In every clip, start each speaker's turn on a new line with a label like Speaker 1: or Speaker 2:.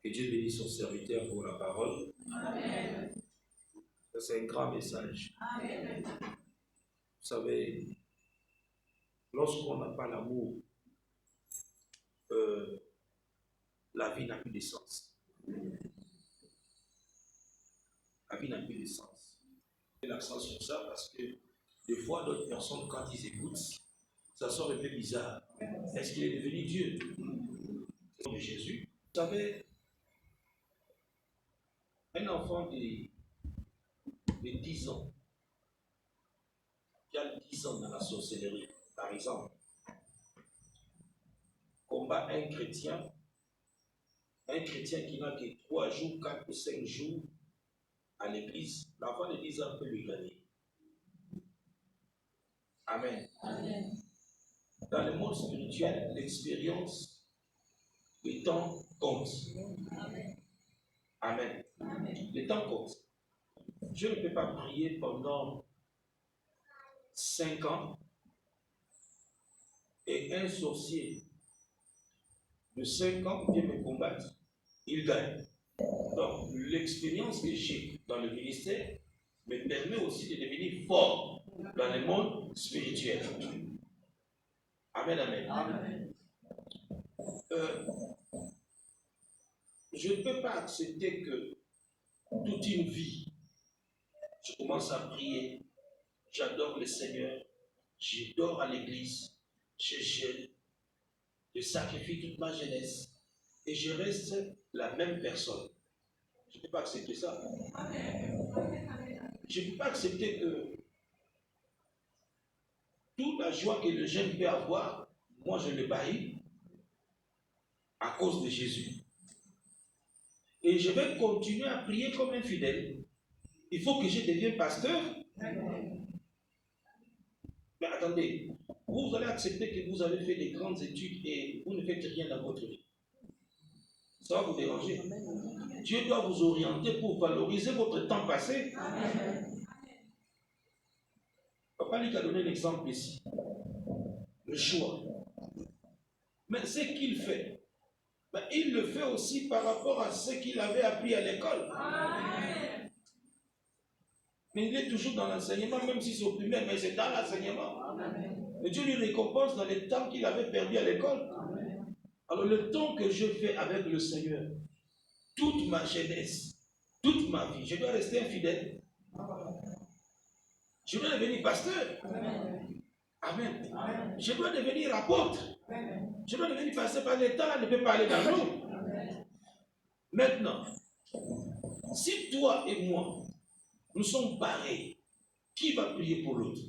Speaker 1: Que Dieu bénisse son serviteur pour la parole.
Speaker 2: Amen.
Speaker 1: C'est un grand message.
Speaker 2: Amen.
Speaker 1: Vous savez, lorsqu'on n'a pas l'amour, la vie n'a plus de sens. La vie n'a plus de sens. Je mets l'accent sur ça parce que des fois, d'autres personnes, quand ils écoutent, ça sort un peu bizarre. Est-ce qu'il est devenu Dieu? C'est de Jésus. Vous savez, un enfant de 10 ans, qui a 10 ans dans la sorcellerie, par exemple, combat un chrétien qui n'a que 3 jours, 4 ou 5 jours à l'église, l'enfant de 10 ans peut lui gagner. Amen.
Speaker 2: Amen.
Speaker 1: Dans le monde spirituel, l'expérience, le temps compte.
Speaker 2: Amen.
Speaker 1: Amen.
Speaker 2: Amen.
Speaker 1: Le temps compte. Je ne peux pas prier pendant 5 ans et un sorcier de 5 ans vient me combattre, il gagne. Donc, l'expérience que j'ai dans le ministère me permet aussi de devenir fort dans le monde spirituel. Amen, amen.
Speaker 2: Amen.
Speaker 1: Je ne peux pas accepter que toute une vie, je commence à prier, j'adore le Seigneur, je dors à l'église, je jeûne, je sacrifie toute ma jeunesse et je reste la même personne. Je ne peux pas accepter ça. Je ne peux pas accepter que toute la joie que le jeune peut avoir, moi je le baille à cause de Jésus. Et je vais continuer à prier comme un fidèle. Il faut que je devienne pasteur. Mais attendez, vous allez accepter que vous avez fait des grandes études et vous ne faites rien dans votre vie. Ça va vous déranger. Dieu doit vous orienter pour valoriser votre temps passé. Papa lui a donné un exemple ici. Le choix. Mais ce qu'il fait, il le fait aussi par rapport à ce qu'il avait appris à l'école. Mais il est toujours dans l'enseignement, même si c'est au primaire, mais c'est dans l'enseignement. Et Dieu lui récompense dans le temps qu'il avait perdu à l'école. Alors le temps que je fais avec le Seigneur, toute ma jeunesse, toute ma vie, je dois rester infidèle. Je dois devenir pasteur. Amen. Je dois devenir apôtre. Je dois devenir pasteur parce que le temps ne peut pas aller dans l'eau. Maintenant, si toi et moi, nous sommes pareils, qui va prier pour l'autre?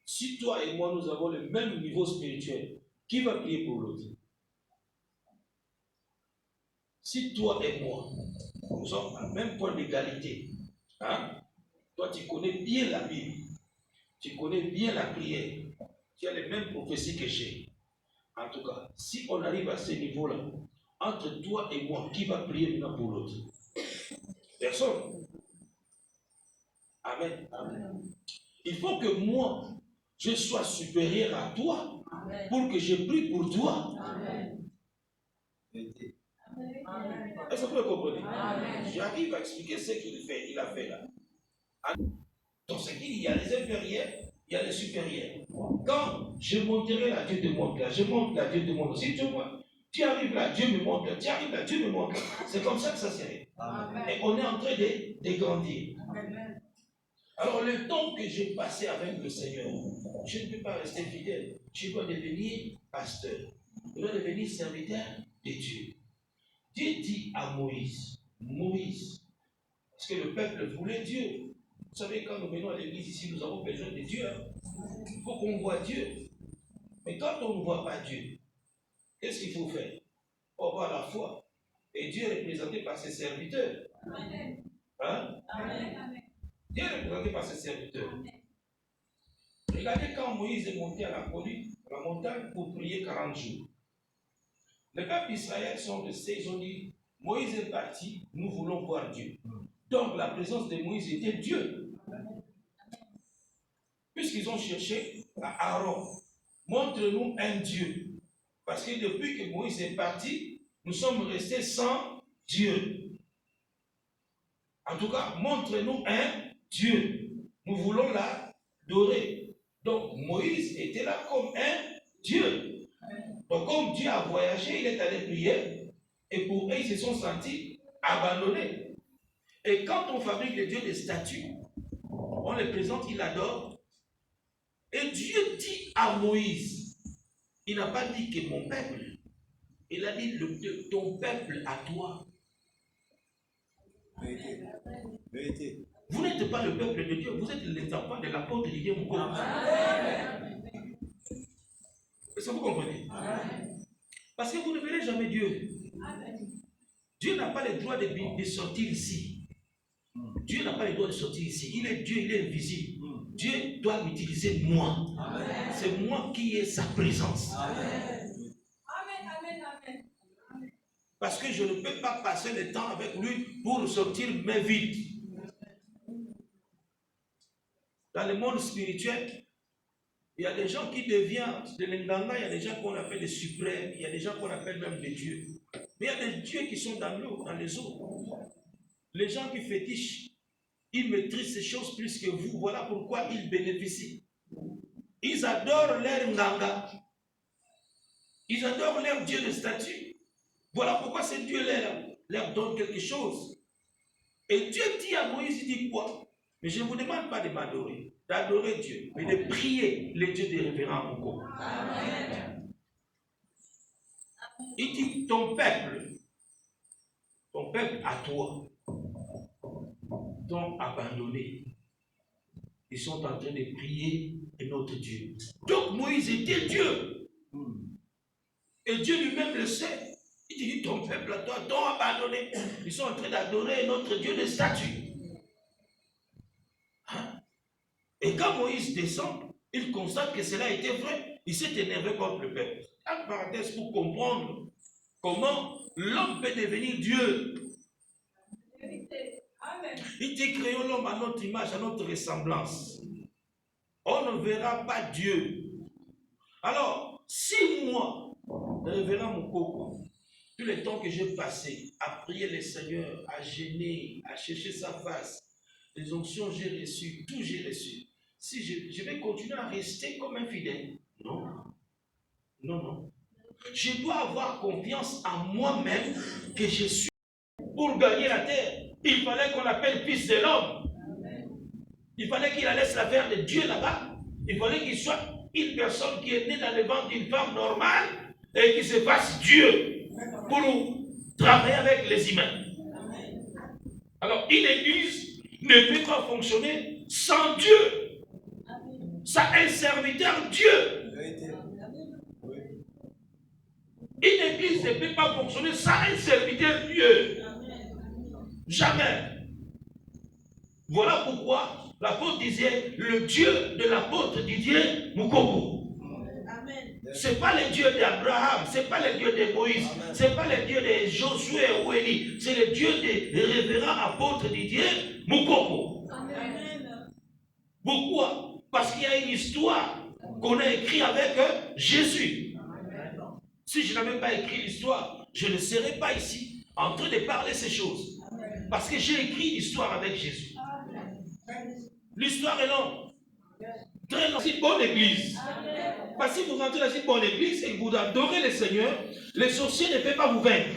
Speaker 1: Si toi et moi, nous avons le même niveau spirituel, qui va prier pour l'autre? Si toi et moi, nous sommes à même point d'égalité, hein? Toi, tu connais bien la Bible, tu connais bien la prière, tu as les mêmes prophéties que j'ai. En tout cas, si on arrive à ce niveau-là, entre toi et moi, qui va prier l'un pour l'autre? Personne. Amen. Amen. Il faut que moi, je sois supérieur à toi. Amen. Pour que je prie pour toi. Amen. Est-ce que vous comprenez? J'arrive à expliquer ce qu'il fait, il a fait là. Dans ce qu'il y a les inférieurs, il y a les supérieurs. Quand je monterai là, Dieu te montre là, je monte là, Dieu te montre. Si tu arrives là, Dieu me montre là, tu arrives là, Dieu me montre là. C'est comme ça que ça serait. Et on est en train de grandir. Alors le temps que j'ai passé avec le Seigneur, je ne peux pas rester fidèle. Je dois devenir pasteur. Je dois devenir serviteur de Dieu. Dieu dit à Moïse, parce que le peuple voulait Dieu. Vous savez, quand nous venons à l'église ici, nous avons besoin de Dieu. Il faut qu'on voit Dieu. Mais quand on ne voit pas Dieu, qu'est-ce qu'il faut faire? Il faut avoir la foi. Et Dieu est représenté par ses serviteurs. Hein? Dieu est représenté par ses serviteurs. Regardez quand Moïse est monté à la montagne pour prier 40 jours. Les peuples d'Israël sont restés, ils ont dit, Moïse est parti, nous voulons voir Dieu. Donc la présence de Moïse était Dieu. Puisqu'ils ont cherché à Aaron, montre-nous un Dieu. Parce que depuis que Moïse est parti, nous sommes restés sans Dieu. En tout cas, montre-nous un Dieu. Nous voulons l'adorer. Donc, Moïse était là comme un Dieu. Donc, comme Dieu a voyagé, il est allé prier. Et pour eux, ils se sont sentis abandonnés. Et quand on fabrique les dieux des statues, on les présente, il adore. Et Dieu dit à Moïse, il n'a pas dit que mon peuple, il a dit ton peuple à toi.
Speaker 3: Vérité.
Speaker 1: Vous n'êtes pas le peuple de Dieu, vous êtes les enfants de l'apôtre de Dieu. Est-ce que vous comprenez? Parce que vous ne verrez jamais Dieu. Dieu n'a pas le droit de sortir ici. Dieu n'a pas le droit de sortir ici. Il est Dieu, il est invisible. Dieu doit m'utiliser moi. C'est moi qui ai sa présence. Parce que je ne peux pas passer le temps avec lui pour sortir mes vides. Dans le monde spirituel, il y a des gens qui deviennent de l'Inganga, il y a des gens qu'on appelle des suprêmes, il y a des gens qu'on appelle même des dieux. Mais il y a des dieux qui sont dans l'eau, dans les eaux. Les gens qui fétichent, ils maîtrisent ces choses plus que vous. Voilà pourquoi ils bénéficient. Ils adorent leur Nganga. Ils adorent leur dieu de statue. Voilà pourquoi ces dieux leur donnent quelque chose. Et Dieu dit à Moïse, il dit quoi? Mais je ne vous demande pas de m'adorer, d'adorer Dieu, mais de prier les dieux des révérends Moko. Il dit, ton peuple à toi, t'ont abandonné. Ils sont en train de prier notre Dieu. Donc Moïse était Dieu. Et Dieu lui-même le sait. Il dit, ton peuple à toi, t'ont abandonné. Ils sont en train d'adorer notre Dieu de statue. Et quand Moïse descend, il constate que cela était vrai. Il s'est énervé contre le peuple. En parenthèse, pour comprendre comment l'homme peut devenir Dieu. Il dit, créons l'homme à notre image, à notre ressemblance. On ne verra pas Dieu. Alors, si moi, révérend Mokoko, tout le temps que j'ai passé à prier le Seigneur, à gêner, à chercher sa face, les onctions j'ai reçues, tout j'ai reçu. Si je vais continuer à rester comme un fidèle? Non. Non, non. Je dois avoir confiance en moi-même que je suis pour gagner la terre. Il fallait qu'on l'appelle fils de l'homme. Il fallait qu'il laisse l'affaire de Dieu là-bas. Il fallait qu'il soit une personne qui est née dans le ventre d'une femme normale et qui se fasse Dieu pour travailler avec les humains. Alors, une église ne peut pas fonctionner sans Dieu. Ça un serviteur Dieu. Une église ne peut pas fonctionner sans un serviteur Dieu. Jamais. Voilà pourquoi l'apôtre disait le Dieu de l'apôtre Didier Mukoko. Ce n'est pas le Dieu d'Abraham, ce n'est pas le Dieu de Moïse, ce n'est pas le Dieu de Josué ou Élie, c'est le Dieu des révérends apôtres Didier Mukoko. Pourquoi? Parce qu'il y a une histoire qu'on a écrite avec Jésus. Si je n'avais pas écrit l'histoire, je ne serais pas ici en train de parler ces choses. Parce que j'ai écrit l'histoire avec Jésus. L'histoire est longue. Très longue. C'est une bonne église. Parce que si vous rentrez dans une bonne église et que vous adorez le Seigneur, les sorciers ne peuvent pas vous vaincre.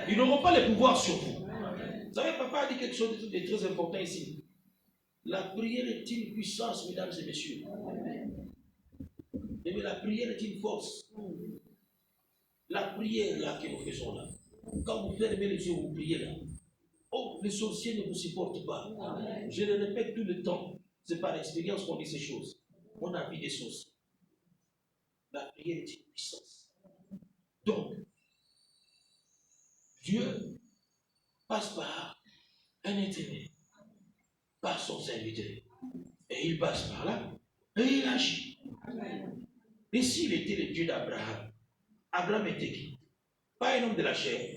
Speaker 1: Ils n'auront pas le pouvoir sur vous. Vous savez, papa a dit quelque chose de très important ici. La prière est une puissance, mesdames et messieurs. Mais la prière est une force. La prière là que nous faisons là, quand vous fermez les yeux, vous priez là. Oh, les sorciers ne vous supportent pas. Je le répète tout le temps. C'est par expérience qu'on dit ces choses. On a vu des sorciers. La prière est une puissance. Donc, Dieu passe par un éternel, par son serviteur. Et il passe par là, et il agit. Et s'il était le Dieu d'Abraham, Abraham était qui? Pas un homme de la chair.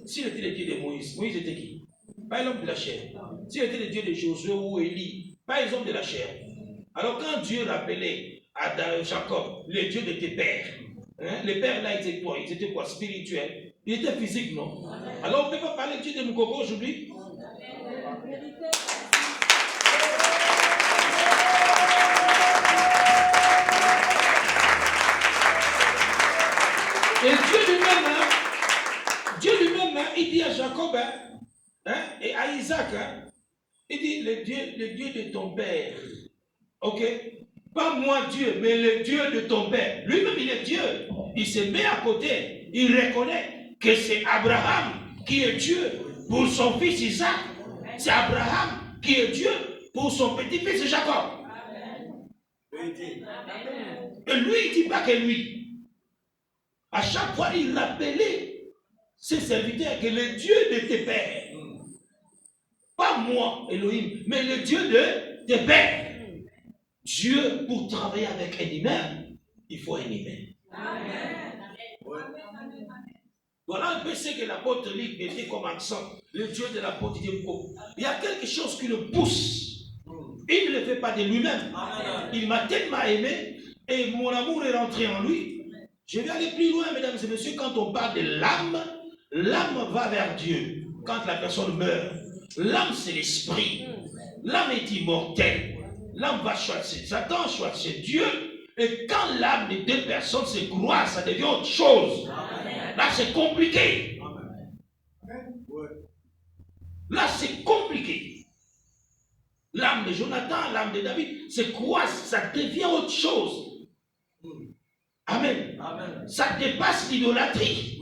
Speaker 1: S'il était le Dieu de Moïse, Moïse était qui? Pas un homme de la chair. S'il était le Dieu de Josué ou Élie, pas un homme de la chair. Alors quand Dieu rappelait à Jacob, le Dieu de tes pères, les pères là, ils étaient quoi? Ils étaient quoi? Spirituels. Il était physique, non? Alors on ne peut pas parler de Dieu de Moukoko aujourd'hui. Et Dieu lui-même, il dit à Jacob et à Isaac, il dit le Dieu de ton père. Ok? Pas moi Dieu, mais le Dieu de ton père. Lui-même il est Dieu. Il se met à côté. Il reconnaît que c'est Abraham qui est Dieu pour son fils Isaac. C'est Abraham qui est Dieu pour son petit-fils Jacob. Et lui, il ne dit pas que lui. À chaque fois, il rappelait ses serviteurs que le Dieu de tes pères, pas moi, Elohim, mais le Dieu de tes pères. Dieu, pour travailler avec un humain, il faut un humain. Voilà un peu ce que l'apôtre Luc mettait comme accent, le Dieu de l'apôtre Diemko. Il y a quelque chose qui le pousse. Il ne le fait pas de lui-même. Il m'a tellement aimé et mon amour est rentré en lui. Je vais aller plus loin, mesdames et messieurs, quand on parle de l'âme, l'âme va vers Dieu. Quand la personne meurt, l'âme c'est l'esprit. L'âme est immortelle. L'âme va choisir Satan, choisir Dieu. Et quand l'âme des deux personnes se croise, ça devient autre chose. Là, c'est compliqué. Là, c'est compliqué. L'âme de Jonathan, l'âme de David se croise, ça devient autre chose. Amen. Amen. Ça dépasse l'idolâtrie.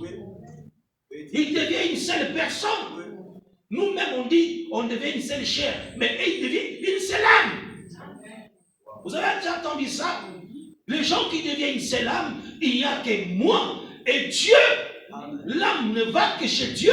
Speaker 1: Il devient une seule personne. Nous-mêmes, on dit, on devient une seule chair, mais il devient une seule âme. Vous avez déjà entendu ça? Les gens qui deviennent une seule âme, il n'y a que moi et Dieu. L'âme ne va que chez Dieu.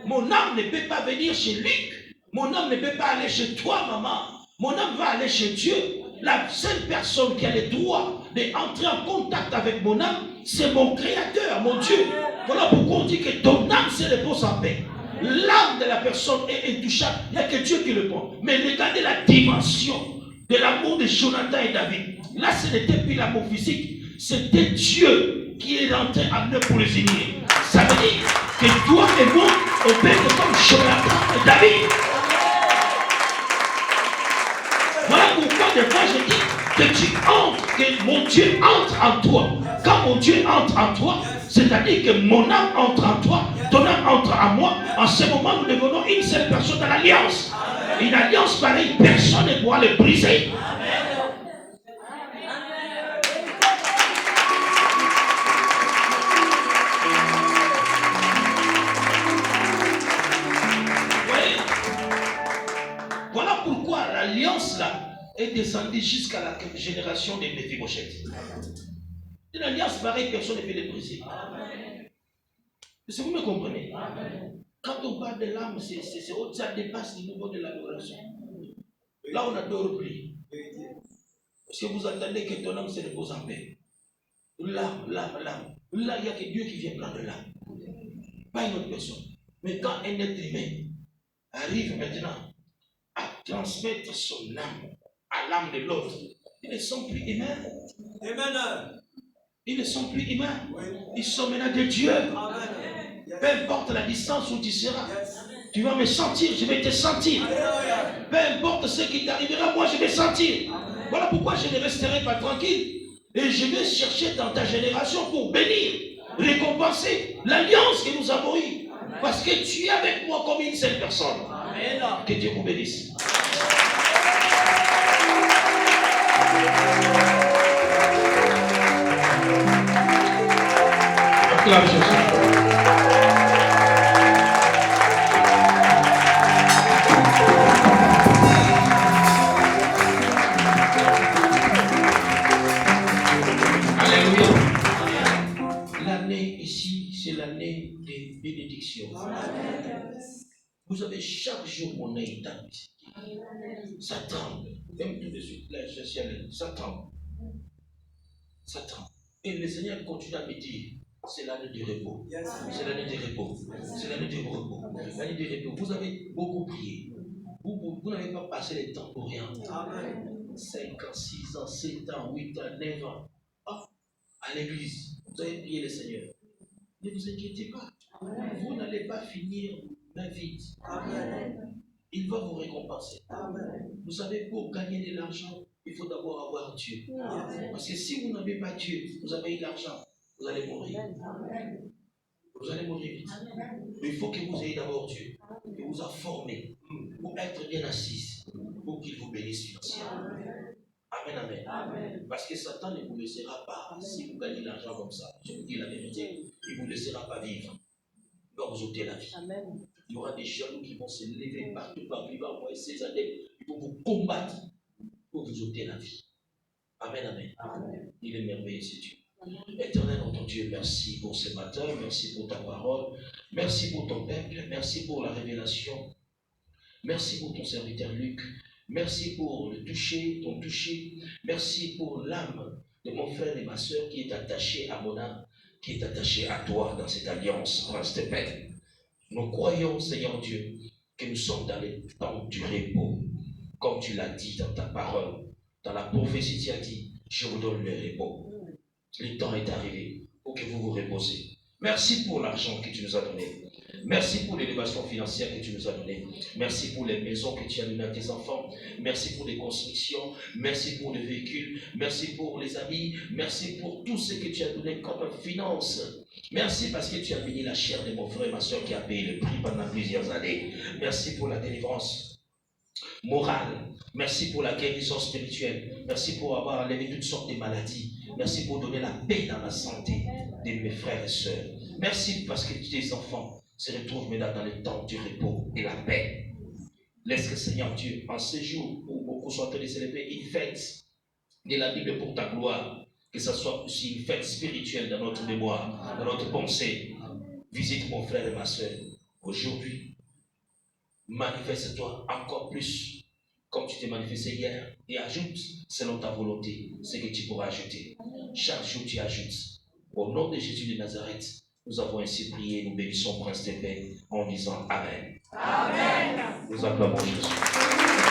Speaker 1: Mon âme ne peut pas venir chez Luc. Mon âme ne peut pas aller chez toi, maman. Mon âme va aller chez Dieu. La seule personne qui a le droit d'entrer en contact avec mon âme, c'est mon Créateur, mon Dieu. Voilà pourquoi on dit que ton âme se repose en paix. L'âme de la personne est intouchable. Il n'y a que Dieu qui le prend. Mais regardez la dimension de l'amour de Jonathan et David. Là, ce n'était plus l'amour physique. C'était Dieu qui est rentré en eux pour les unir. Ça veut dire que toi et moi, on peut être comme Jonathan et David. Voilà pourquoi des fois je dis que tu entres, que mon Dieu entre en toi. Quand mon Dieu entre en toi, c'est-à-dire que mon âme entre en toi, ton âme entre en moi. En ce moment, nous devenons une seule personne dans l'alliance. Une alliance pareille, personne ne pourra le briser. Voilà pourquoi l'alliance là est descendue jusqu'à la génération de Mephibosheth. Une alliance pareille, personne ne peut le briser. Est-ce que vous me comprenez? Quand on parle de l'âme, ça dépasse le niveau de l'adoration. Là, on n'adore plus. Parce que vous attendez que ton âme se repose en paix. L'âme. Là, il n'y a que Dieu qui vient prendre l'âme. Pas une autre personne. Mais quand un être humain arrive maintenant à transmettre son âme à l'âme de l'autre, ils ne sont plus humains. Amen. Ils ne sont plus humains. Ils sont maintenant de Dieu. Peu importe la distance où tu seras, tu vas me sentir, je vais te sentir. Peu importe ce qui t'arrivera, moi je vais sentir. Voilà pourquoi je ne resterai pas tranquille. Et je vais chercher dans ta génération pour bénir, récompenser l'alliance que nous avons eue. Parce que tu es avec moi comme une seule personne. Amen. Que Dieu vous bénisse. Acclame Jésus. L'année ici, c'est l'année des bénédictions. Vous avez chaque jour mon œil dans ça tremble. Même tout de suite, là, je suis allé, ça tremble. Ça tremble. Et le Seigneur continue à me dire, c'est l'année du repos. C'est l'année du repos. C'est l'année du repos. L'année du repos. Vous avez beaucoup prié. Vous n'avez pas passé le temps pour rien. 5 ans, 6 ans, 7 ans, 8 ans, 9 ans. À l'église, vous avez prié le Seigneur. Ne vous inquiétez pas. Vous n'allez pas finir main vide. Il va vous récompenser. Vous savez, pour gagner de l'argent, il faut d'abord avoir Dieu. Parce que si vous n'avez pas Dieu, vous avez de l'argent, vous allez mourir. Vous allez mourir vite. Mais il faut que vous ayez d'abord Dieu, qui vous a formé pour être bien assis, pour qu'il vous bénisse financièrement. Amen, amen, amen. Parce que Satan ne vous laissera pas, si vous gagnez de l'argent comme ça, je vous dis la vérité, il ne vous laissera pas vivre. Il va vous ôter la vie. Amen. Il y aura des jaloux qui vont se lever partout, il va envoyer ces années, ils vont vous combattre pour vous ôter la vie. Amen, amen, amen. Il est merveilleux, c'est Dieu. Éternel, notre Dieu, merci pour ce matin, merci pour ta parole, merci pour ton peuple, merci pour la révélation, merci pour ton serviteur Luc, merci pour le toucher, ton toucher, merci pour l'âme de mon frère et ma soeur qui est attachée à mon âme, qui est attachée à toi dans cette alliance, Prince de paix. Nous croyons, Seigneur Dieu, que nous sommes dans les temps du repos, comme tu l'as dit dans ta parole, dans la prophétie, tu as dit, je vous donne le repos. Le temps est arrivé pour que vous vous reposez. Merci pour l'argent que tu nous as donné. Merci pour l'élévation financière que tu nous as donnée. Merci pour les maisons que tu as données à tes enfants. Merci pour les constructions. Merci pour les véhicules. Merci pour les amis. Merci pour tout ce que tu as donné comme finance. Merci parce que tu as béni la chair de mon frère et ma soeur qui a payé le prix pendant plusieurs années. Merci pour la délivrance morale. Merci pour la guérison spirituelle. Merci pour avoir enlevé toutes sortes de maladies. Merci pour donner la paix dans la santé de mes frères et sœurs. Merci parce que tes enfants se retrouvent maintenant dans le temps du repos et la paix. Laisse que Seigneur Dieu, en ce jour où beaucoup sont en train de célébrer une fête de la Bible pour ta gloire, que ce soit aussi une fête spirituelle dans notre mémoire, dans notre pensée. Visite mon frère et ma soeur aujourd'hui. Manifeste-toi encore plus comme tu t'es manifesté hier et ajoute selon ta volonté ce que tu pourras ajouter. Chaque jour tu ajoutes. Au nom de Jésus de Nazareth, nous avons ainsi prié, nous bénissons Prince de paix en disant Amen. Amen. Nous acclamons Jésus.